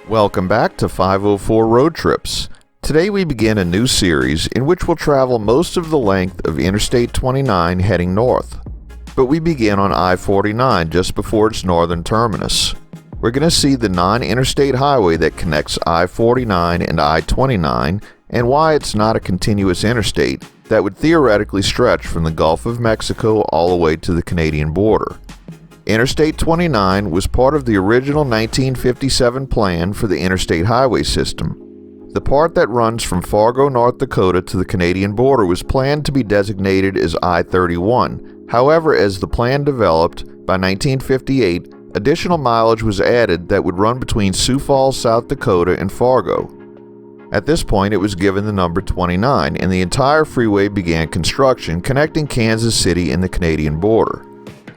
Welcome back to 504 Road Trips. Today we begin a new series in which we'll travel most of the length of Interstate 29 heading north. But we begin on I-29 just before its northern terminus. We're going to see the non-interstate highway that connects I-49 and I-29 and why it's not a continuous interstate that would theoretically stretch from the Gulf of Mexico all the way to the Canadian border. Interstate 29 was part of the original 1957 plan for the Interstate Highway system. The part that runs from Fargo, North Dakota to the Canadian border was planned to be designated as I-31. However, as the plan developed, by 1958, additional mileage was added that would run between Sioux Falls, South Dakota and Fargo. At this point, it was given the number 29, and the entire freeway began construction connecting Kansas City and the Canadian border.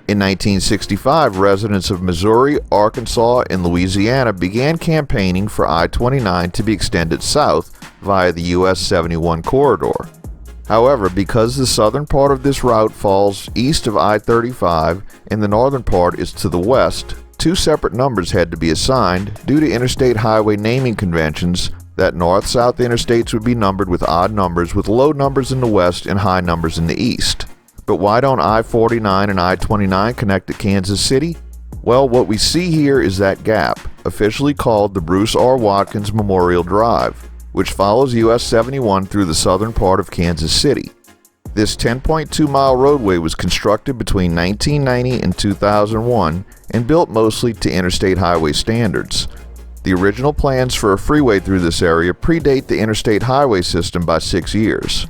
In 1965, residents of Missouri, Arkansas, and Louisiana began campaigning for I-29 to be extended south via the US 71 corridor. However, because the southern part of this route falls east of I-35 and the northern part is to the west, two separate numbers had to be assigned due to interstate highway naming conventions that north-south interstates would be numbered with odd numbers with low numbers in the west and high numbers in the east. But why don't I-49 and I-29 connect at Kansas City? Well, what we see here is that gap, officially called the Bruce R. Watkins Memorial Drive, which follows US 71 through the southern part of Kansas City. This 10.2-mile roadway was constructed between 1990 and 2001 and built mostly to interstate highway standards. The original plans for a freeway through this area predate the interstate highway system by 6 years.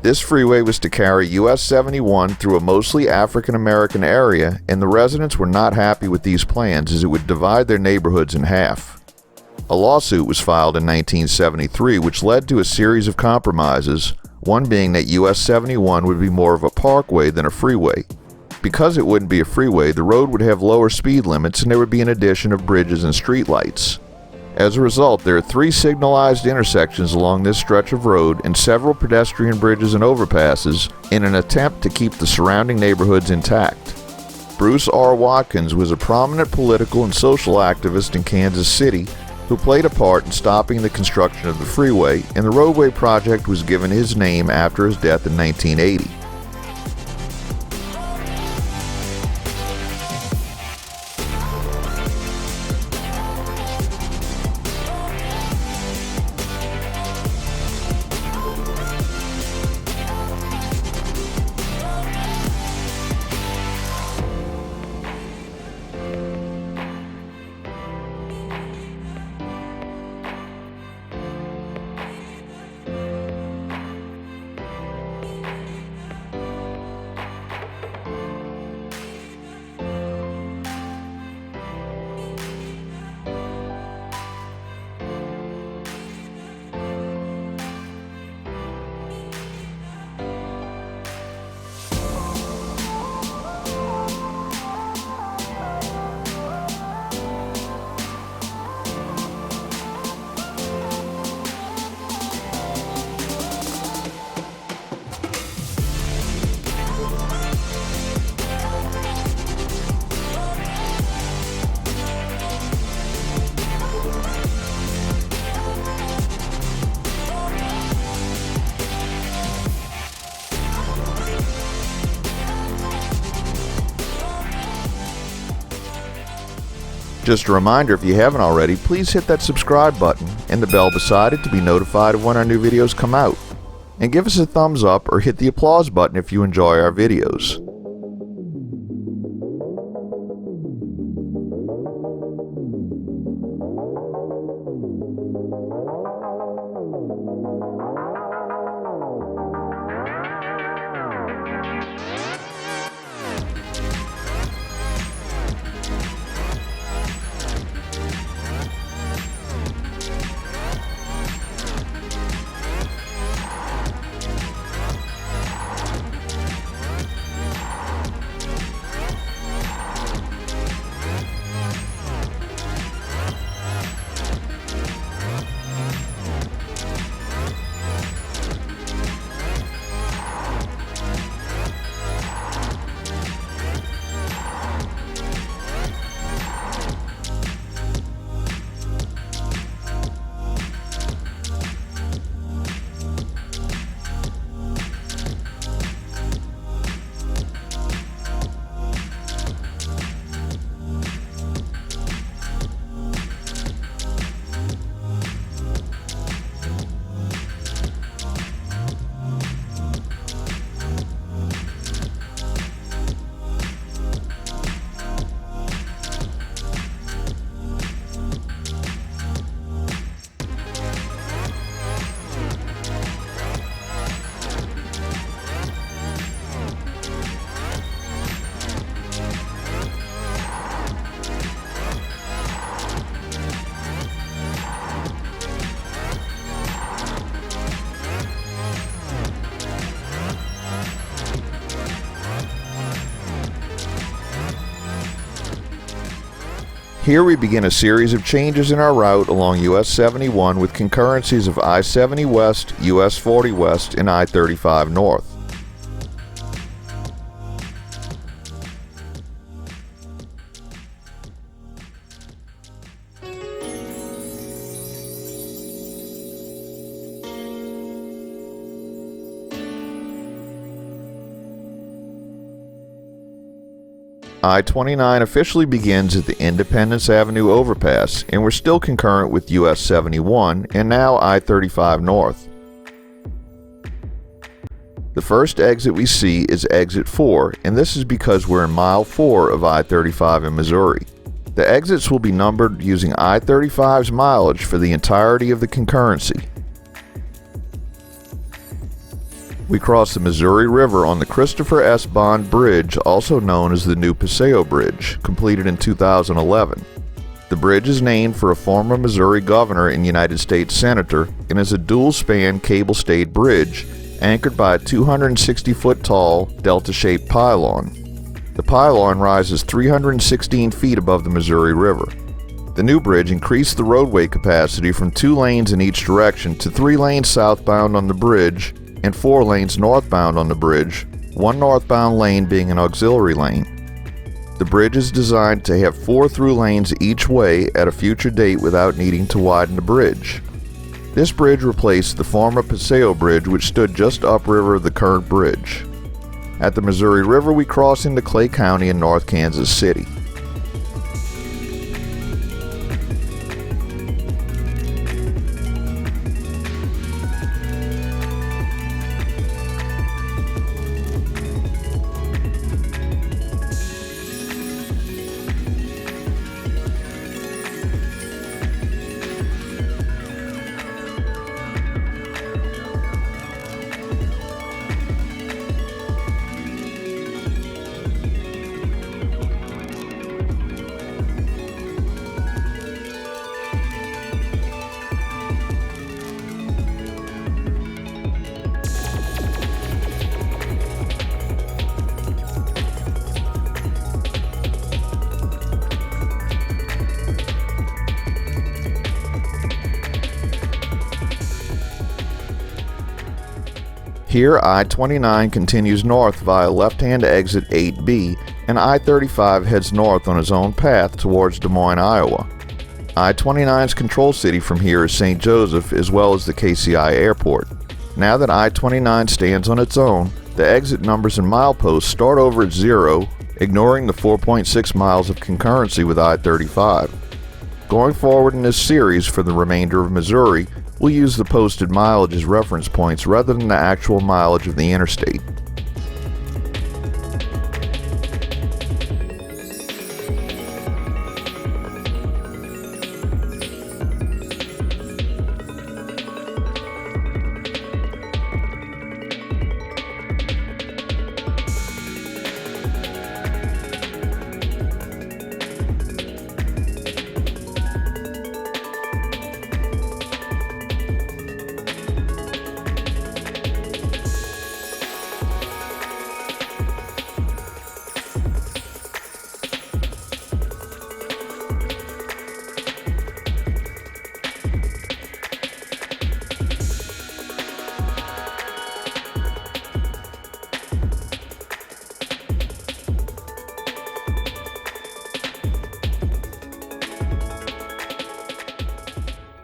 This freeway was to carry US 71 through a mostly African American area, and the residents were not happy with these plans as it would divide their neighborhoods in half. A lawsuit was filed in 1973 which led to a series of compromises, one being that US 71 would be more of a parkway than a freeway. Because it wouldn't be a freeway, the road would have lower speed limits and there would be an addition of bridges and streetlights. As a result, there are 3 signalized intersections along this stretch of road and several pedestrian bridges and overpasses in an attempt to keep the surrounding neighborhoods intact. Bruce R. Watkins was a prominent political and social activist in Kansas City who played a part in stopping the construction of the freeway, and the roadway project was given his name after his death in 1980. Just a reminder, if you haven't already, please hit that subscribe button and the bell beside it to be notified of when our new videos come out. And give us a thumbs up or hit the applause button if you enjoy our videos. Here we begin a series of changes in our route along US 71 with concurrencies of I-70 West, US 40 West, and I-35 North. I-29 officially begins at the Independence Avenue overpass, and we're still concurrent with US 71 and now I-35 North. The first exit we see is exit 4, and this is because we're in mile 4 of I-35 in Missouri. The exits will be numbered using I-35's mileage for the entirety of the concurrency. We cross the Missouri River on the Christopher S. Bond Bridge, also known as the New Paseo Bridge, completed in 2011. The bridge is named for a former Missouri governor and United States senator and is a dual-span cable-stayed bridge anchored by a 260-foot-tall delta-shaped pylon. The pylon rises 316 feet above the Missouri River. The new bridge increased the roadway capacity from 2 lanes in each direction to 3 lanes southbound on the bridge and 4 lanes northbound on the bridge, 1 northbound lane being an auxiliary lane. The bridge is designed to have 4 through lanes each way at a future date without needing to widen the bridge. This bridge replaced the former Paseo Bridge, which stood just upriver of the current bridge. At the Missouri River, we cross into Clay County in North Kansas City. Here, I-29 continues north via left-hand exit 8B, and I-35 heads north on its own path towards Des Moines, Iowa. I-29's control city from here is St. Joseph, as well as the KCI airport. Now that I-29 stands on its own, the exit numbers and mileposts start over at 0, ignoring the 4.6 miles of concurrency with I-35. Going forward in this series for the remainder of Missouri, we'll use the posted mileage as reference points rather than the actual mileage of the interstate.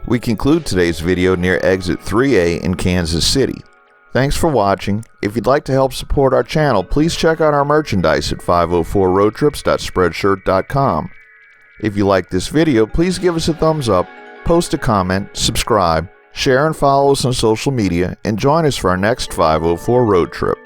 We conclude today's video near exit 3A in Kansas City. Thanks for watching. If you'd like to help support our channel, please check out our merchandise at 504roadtrips.spreadshirt.com. If you like this video, please give us a thumbs up, post a comment, subscribe, share and follow us on social media, and join us for our next 504 road trip.